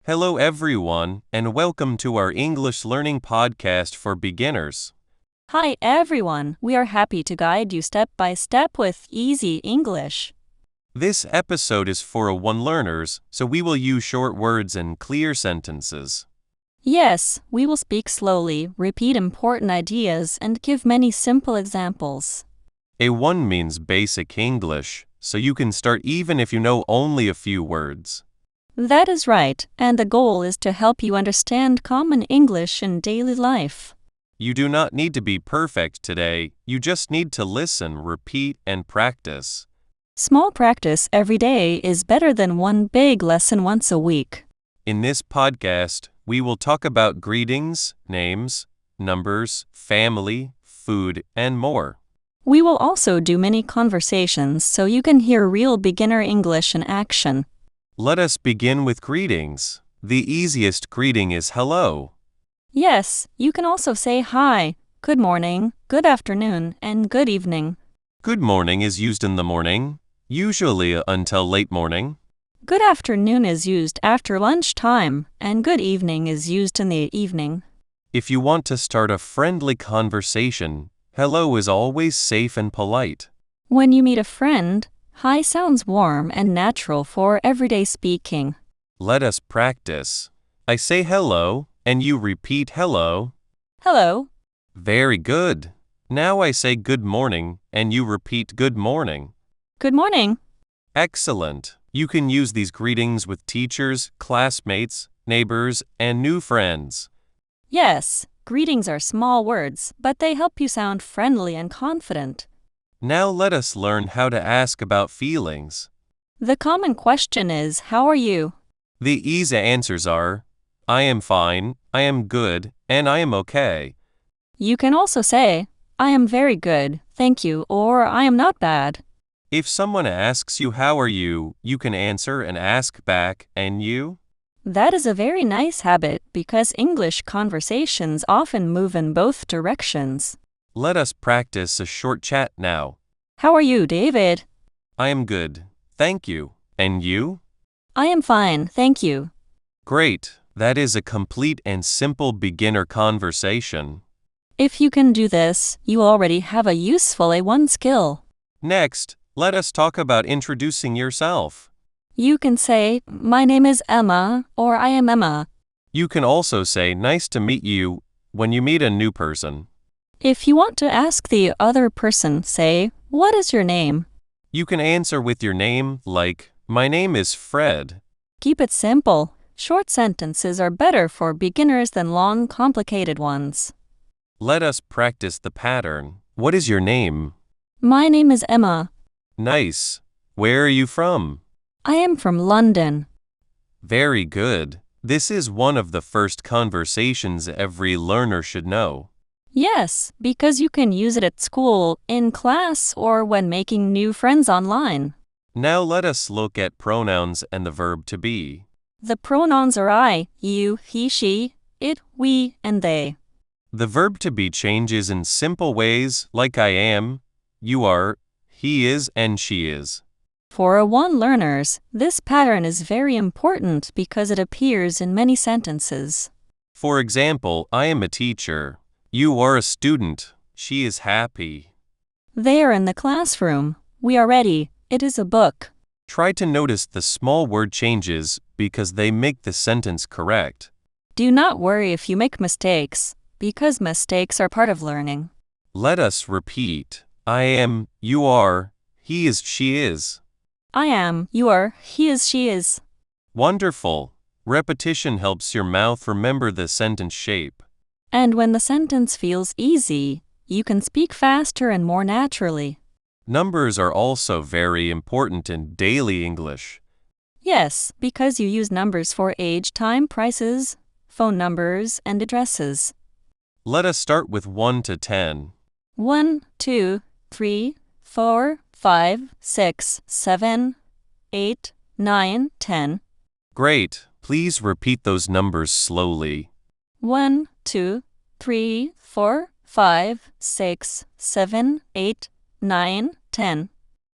Hello everyone, and welcome to our English learning podcast for beginners. Hi everyone, we are happy to guide you step by step with easy English. This episode is for A1 learners, so we will use short words and clear sentences. Yes, we will speak slowly, repeat important ideas, and give many simple examples. A1 means basic English, so you can start even if you know only a few words. That is right, and the goal is to help you understand common English in daily life. You do not need to be perfect today, you just need to listen, repeat, and practice. Small practice every day is better than one big lesson once a week. In this podcast, we will talk about greetings, names, numbers, family, food, and more. We will also do many conversations so you can hear real beginner English in action. Let us begin with greetings. The easiest greeting is hello. Yes, you can also say hi, good morning, good afternoon, and good evening. Good morning is used in the morning, usually until late morning. Good afternoon is used after lunchtime, and good evening is used in the evening. If you want to start a friendly conversation, hello is always safe and polite. When you meet a friend, hi sounds warm and natural for everyday speaking. Let us practice. I say hello, and you repeat hello. Hello. Very good. Now I say good morning, and you repeat good morning. Good morning. Excellent. You can use these greetings with teachers, classmates, neighbors, and new friends. Yes, greetings are small words, but they help you sound friendly and confident. Now let us learn how to ask about feelings. The common question is, how are you? The easy answers are, I am fine, I am good, and I am okay. You can also say, I am very good, thank you, or I am not bad. If someone asks you how are you, you can answer and ask back, and you? That is a very nice habit because English conversations often move in both directions. Let us practice a short chat now. How are you, David? I am good, thank you. And you? I am fine, thank you. Great, that is a complete and simple beginner conversation. If you can do this, you already have a useful A1 skill. Next, let us talk about introducing yourself. You can say, my name is Emma, or I am Emma. You can also say nice to meet you when you meet a new person. If you want to ask the other person, say, what is your name? You can answer with your name, like, my name is Fred. Keep it simple. Short sentences are better for beginners than long, complicated ones. Let us practice the pattern. What is your name? My name is Emma. Nice. Where are you from? I am from London. Very good. This is one of the first conversations every learner should know. Yes, because you can use it at school, in class, or when making new friends online. Now let us look at pronouns and the verb to be. The pronouns are I, you, he, she, it, we, and they. The verb to be changes in simple ways like I am, you are, he is, and she is. For A1 learners, this pattern is very important because it appears in many sentences. For example, I am a teacher. You are a student. She is happy. They are in the classroom. We are ready. It is a book. Try to notice the small word changes because they make the sentence correct. Do not worry if you make mistakes, because mistakes are part of learning. Let us repeat. I am, you are, he is, she is. I am, you are, he is, she is. Wonderful. Repetition helps your mouth remember the sentence shape. And when the sentence feels easy, you can speak faster and more naturally. Numbers are also very important in daily English. Yes, because you use numbers for age, time, prices, phone numbers, and addresses. Let us start with 1 to 10. 1, 2, 3, 4, 5, 6, 7, 8, 9, 10. Great. Please repeat those numbers slowly. 1, 2, 3, 4, 5, 6, 7, 8, 9, 10.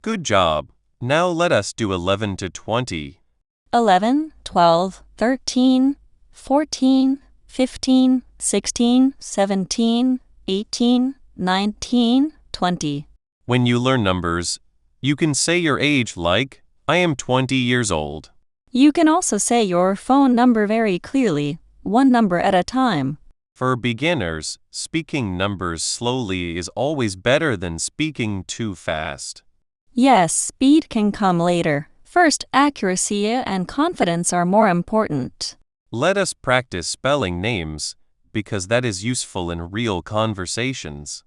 Good job. Now let us do 11 to 20. 11, 12, 13, 14, 15, 16, 17, 18, 19, 20. When you learn numbers, you can say your age like, I am 20 years old. You can also say your phone number very clearly, one number at a time. For beginners, speaking numbers slowly is always better than speaking too fast. Yes, speed can come later. First, accuracy and confidence are more important. Let us practice spelling names, because that is useful in real conversations.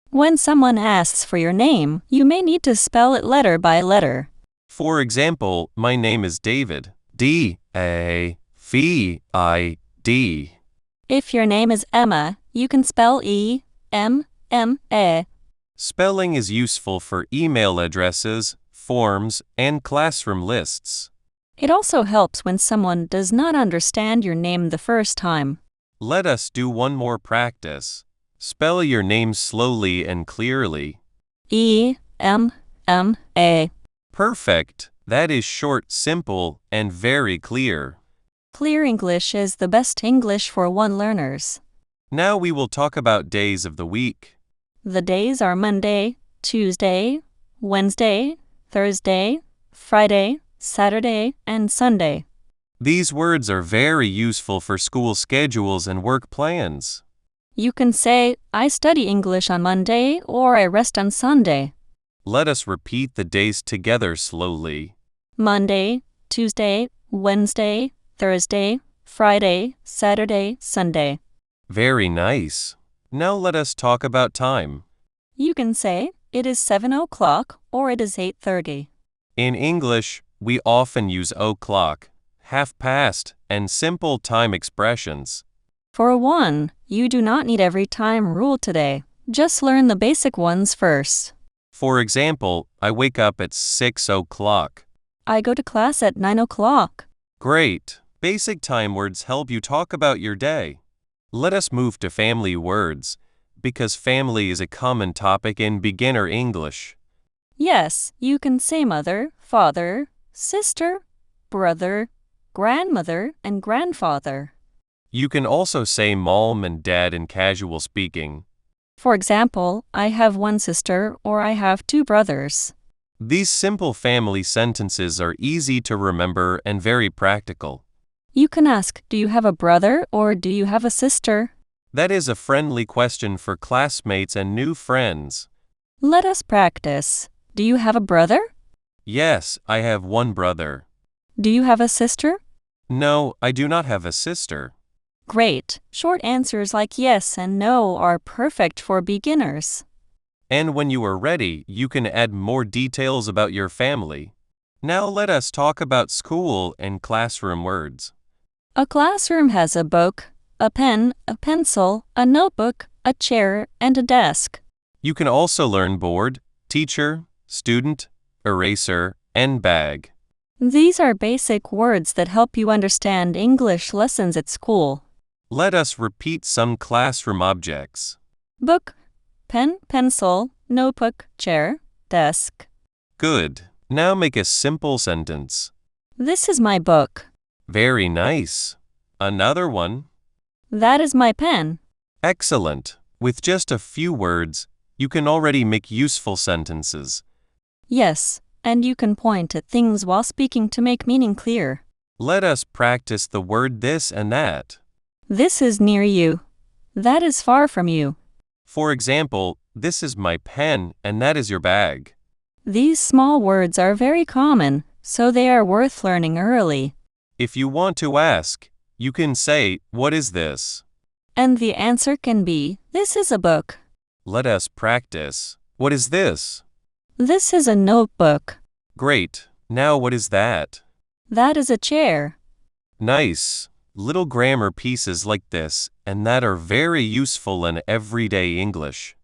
When someone asks for your name, you may need to spell it letter by letter. For example, my name is David. D-A-V-I-D. If your name is Emma, you can spell E-M-M-A. Spelling is useful for email addresses, forms, and classroom lists. It also helps when someone does not understand your name the first time. Let us do one more practice. Spell your name slowly and clearly. E-M-M-A. Perfect. That is short, simple, and very clear. Clear English is the best English for one learners. Now we will talk about days of the week. The days are Monday, Tuesday, Wednesday, Thursday, Friday, Saturday, and Sunday. These words are very useful for school schedules and work plans. You can say, I study English on Monday or I rest on Sunday. Let us repeat the days together slowly. Monday, Tuesday, Wednesday, Thursday, Friday, Saturday, Sunday. Very nice. Now let us talk about time. You can say, it is 7 o'clock or it is 8:30. In English, we often use o'clock, half past, and simple time expressions. For one, you do not need every time rule today. Just learn the basic ones first. For example, I wake up at 6 o'clock. I go to class at 9 o'clock. Great. Basic time words help you talk about your day. Let us move to family words, because family is a common topic in beginner English. Yes, you can say mother, father, sister, brother, grandmother, and grandfather. You can also say mom and dad in casual speaking. For example, I have one sister or I have two brothers. These simple family sentences are easy to remember and very practical. You can ask, do you have a brother or do you have a sister? That is a friendly question for classmates and new friends. Let us practice. Do you have a brother? Yes, I have one brother. Do you have a sister? No, I do not have a sister. Great. Short answers like yes and no are perfect for beginners. And when you are ready, you can add more details about your family. Now let us talk about school and classroom words. A classroom has a book, a pen, a pencil, a notebook, a chair, and a desk. You can also learn board, teacher, student, eraser, and bag. These are basic words that help you understand English lessons at school. Let us repeat some classroom objects. Book, pen, pencil, notebook, chair, desk. Good. Now make a simple sentence. This is my book. Very nice. Another one. That is my pen. Excellent. With just a few words, you can already make useful sentences. Yes, and you can point at things while speaking to make meaning clear. Let us practice the word this and that. This is near you. That is far from you. For example, this is my pen and that is your bag. These small words are very common, so they are worth learning early. If you want to ask, you can say, what is this? And the answer can be, this is a book. Let us practice. What is this? This is a notebook. Great. Now what is that? That is a chair. Nice. Little grammar pieces like this and that are very useful in everyday English.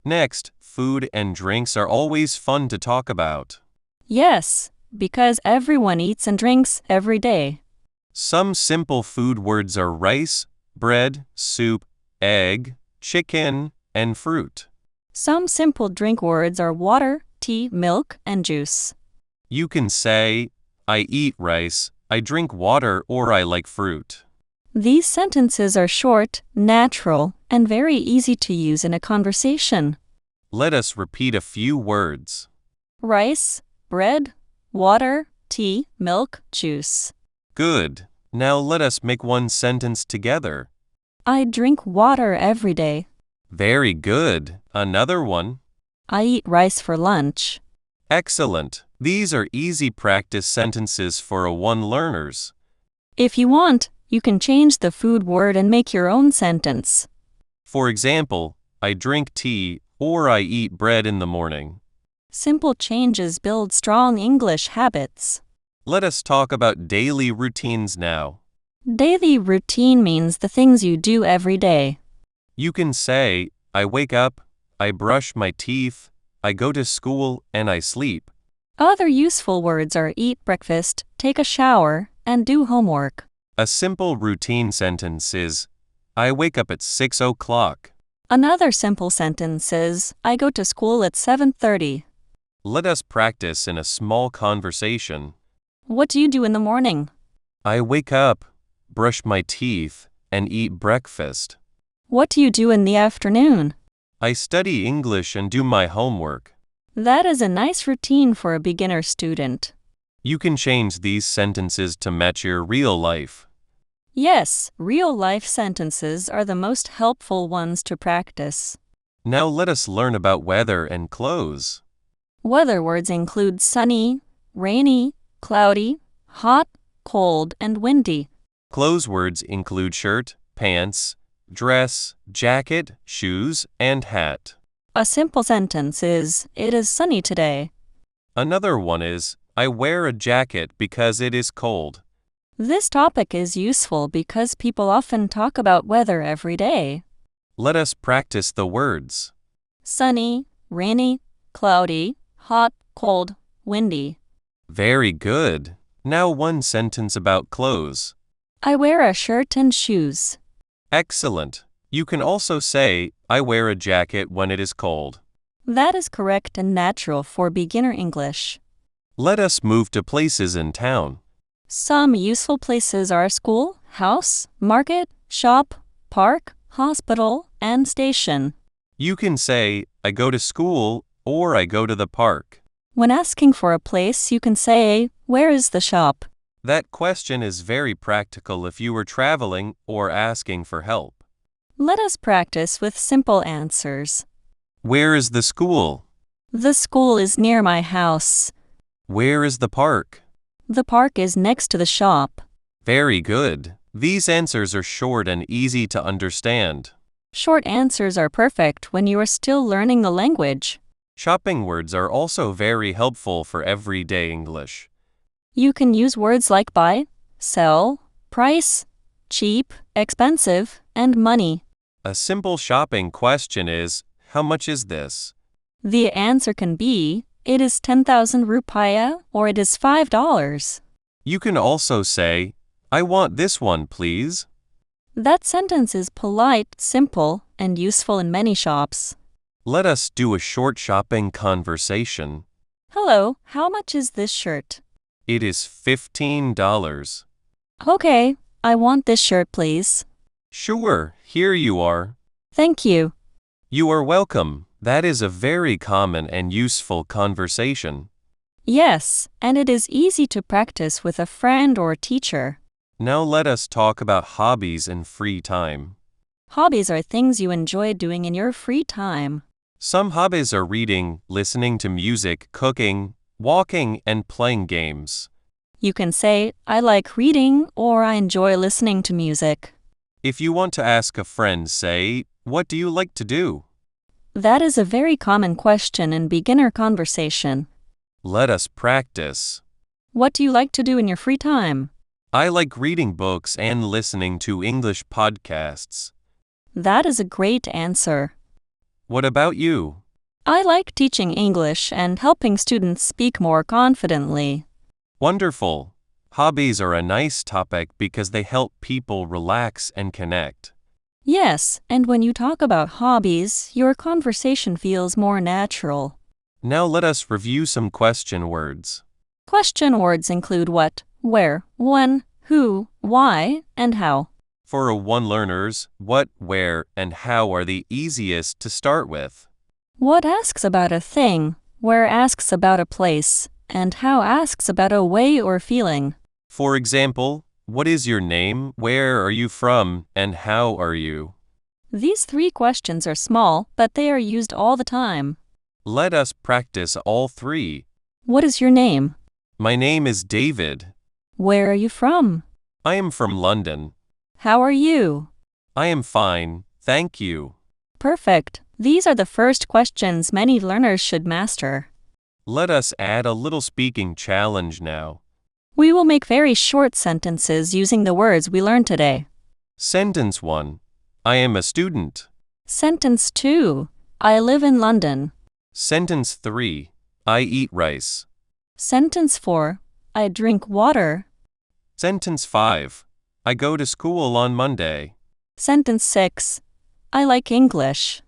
Next, food and drinks are always fun to talk about. Yes, because everyone eats and drinks every day. Some simple food words are rice, bread, soup, egg, chicken, and fruit. Some simple drink words are water, tea, milk, and juice. You can say, I eat rice, I drink water or I like fruit. These sentences are short, natural, and very easy to use in a conversation. Let us repeat a few words. Rice, bread, water, tea, milk, juice. Good. Now let us make one sentence together. I drink water every day. Very good. Another one. I eat rice for lunch. Excellent. These are easy practice sentences for A1 learners. If you want, you can change the food word and make your own sentence. For example, I drink tea or I eat bread in the morning. Simple changes build strong English habits. Let us talk about daily routines now. Daily routine means the things you do every day. You can say, I wake up, I brush my teeth, I go to school, and I sleep. Other useful words are eat breakfast, take a shower, and do homework. A simple routine sentence is, I wake up at 6 o'clock. Another simple sentence is, I go to school at 7:30. Let us practice in a small conversation. What do you do in the morning? I wake up, brush my teeth, and eat breakfast. What do you do in the afternoon? I study English and do my homework. That is a nice routine for a beginner student. You can change these sentences to match your real life. Yes, real-life sentences are the most helpful ones to practice. Now let us learn about weather and clothes. Weather words include sunny, rainy, cloudy, hot, cold, and windy. Clothes words include shirt, pants, dress, jacket, shoes, and hat. A simple sentence is, it is sunny today. Another one is, I wear a jacket because it is cold. This topic is useful because people often talk about weather every day. Let us practice the words. Sunny, rainy, cloudy, hot, cold, windy. Very good. Now one sentence about clothes. I wear a shirt and shoes. Excellent. You can also say, I wear a jacket when it is cold. That is correct and natural for beginner English. Let us move to places in town. Some useful places are school, house, market, shop, park, hospital, and station. You can say, I go to school or I go to the park. When asking for a place, you can say, where is the shop? That question is very practical if you were traveling or asking for help. Let us practice with simple answers. Where is the school? The school is near my house. Where is the park? The park is next to the shop. Very good. These answers are short and easy to understand. Short answers are perfect when you are still learning the language. Shopping words are also very helpful for everyday English. You can use words like buy, sell, price, cheap, expensive, and money. A simple shopping question is, how much is this? The answer can be, it is 10,000 rupiah or it is $5. You can also say, I want this one, please. That sentence is polite, simple, and useful in many shops. Let us do a short shopping conversation. Hello, how much is this shirt? It is $15. Okay, I want this shirt, please. Sure, here you are. Thank you. You are welcome. That is a very common and useful conversation. Yes, and it is easy to practice with a friend or teacher. Now let us talk about hobbies and free time. Hobbies are things you enjoy doing in your free time. Some hobbies are reading, listening to music, cooking, walking, and playing games. You can say, I like reading or I enjoy listening to music. If you want to ask a friend, say, what do you like to do? That is a very common question in beginner conversation. Let us practice. What do you like to do in your free time? I like reading books and listening to English podcasts. That is a great answer. What about you? I like teaching English and helping students speak more confidently. Wonderful. Hobbies are a nice topic because they help people relax and connect. Yes, and when you talk about hobbies, your conversation feels more natural. Now let us review some question words. Question words include what, where, when, who, why, and how. For A1 learners, what, where, and how are the easiest to start with. What asks about a thing, where asks about a place, and how asks about a way or feeling. For example, what is your name, where are you from, and how are you? These 3 questions are small, but they are used all the time. Let us practice all 3. What is your name? My name is David. Where are you from? I am from London. How are you? I am fine, thank you. Perfect. These are the first questions many learners should master. Let us add a little speaking challenge now. We will make very short sentences using the words we learned today. Sentence 1. I am a student. Sentence 2. I live in London. Sentence 3. I eat rice. Sentence 4. I drink water. Sentence 5. I go to school on Monday. Sentence 6. I like English.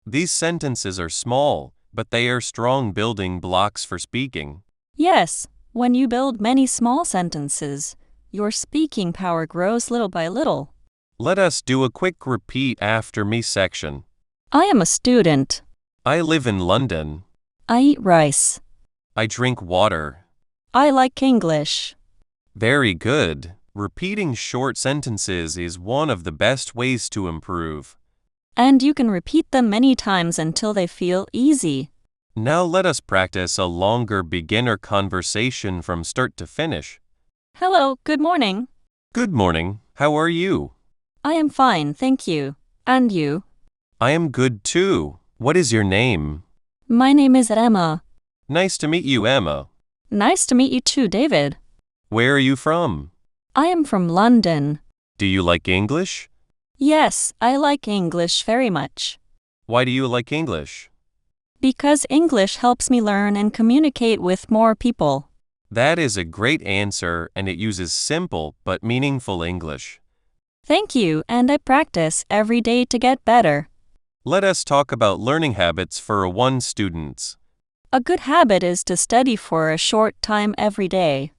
These sentences are small, but they are strong building blocks for speaking. Yes, when you build many small sentences, your speaking power grows little by little. Let us do a quick repeat after me section. I am a student. I live in London. I eat rice. I drink water. I like English. Very good. Repeating short sentences is one of the best ways to improve. And you can repeat them many times until they feel easy. Now let us practice a longer beginner conversation from start to finish. Hello, good morning. Good morning. How are you? I am fine, thank you. And you? I am good too. What is your name? My name is Emma. Nice to meet you, Emma. Nice to meet you too, David. Where are you from? I am from London. Do you like English? Yes, I like English very much. Why do you like English? Because English helps me learn and communicate with more people. That is a great answer, and it uses simple but meaningful English. Thank you, and I practice every day to get better. Let us talk about learning habits for A1 students. A good habit is to study for a short time every day.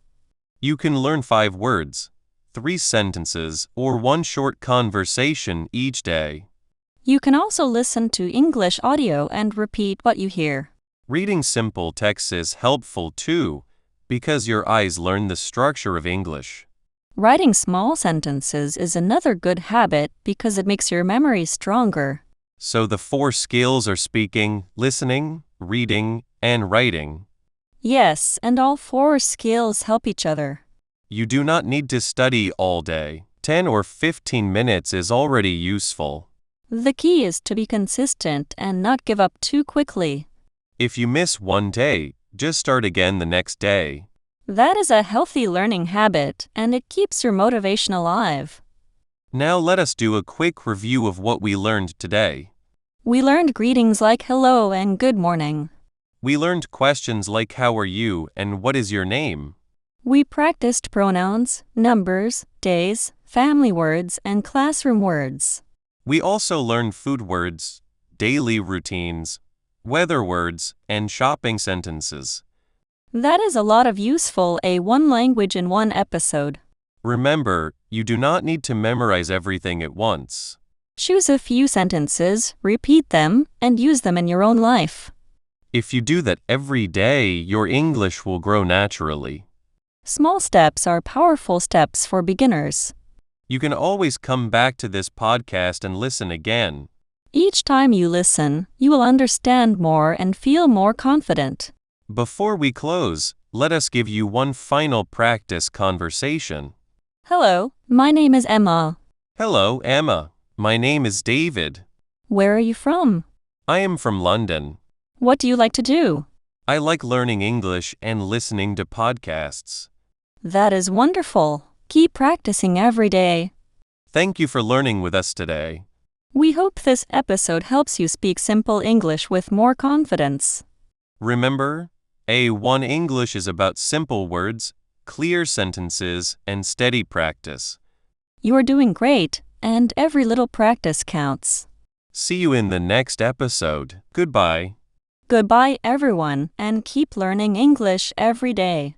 You can learn 5 words, 3 sentences, or 1 short conversation each day. You can also listen to English audio and repeat what you hear. Reading simple text is helpful too, because your eyes learn the structure of English. Writing small sentences is another good habit because it makes your memory stronger. So the 4 skills are speaking, listening, reading, and writing. Yes, and all 4 skills help each other. You do not need to study all day. 10 or 15 minutes is already useful. The key is to be consistent and not give up too quickly. If you miss one day, just start again the next day. That is a healthy learning habit, and it keeps your motivation alive. Now let us do a quick review of what we learned today. We learned greetings like hello and good morning. We learned questions like how are you and what is your name. We practiced pronouns, numbers, days, family words, and classroom words. We also learned food words, daily routines, weather words, and shopping sentences. That is a lot of useful A1 language in one episode. Remember, you do not need to memorize everything at once. Choose a few sentences, repeat them, and use them in your own life. If you do that every day, your English will grow naturally. Small steps are powerful steps for beginners. You can always come back to this podcast and listen again. Each time you listen, you will understand more and feel more confident. Before we close, let us give you one final practice conversation. Hello, my name is Emma. Hello, Emma. My name is David. Where are you from? I am from London. What do you like to do? I like learning English and listening to podcasts. That is wonderful. Keep practicing every day. Thank you for learning with us today. We hope this episode helps you speak simple English with more confidence. Remember, A1 English is about simple words, clear sentences, and steady practice. You are doing great, and every little practice counts. See you in the next episode. Goodbye. Goodbye, everyone, and keep learning English every day.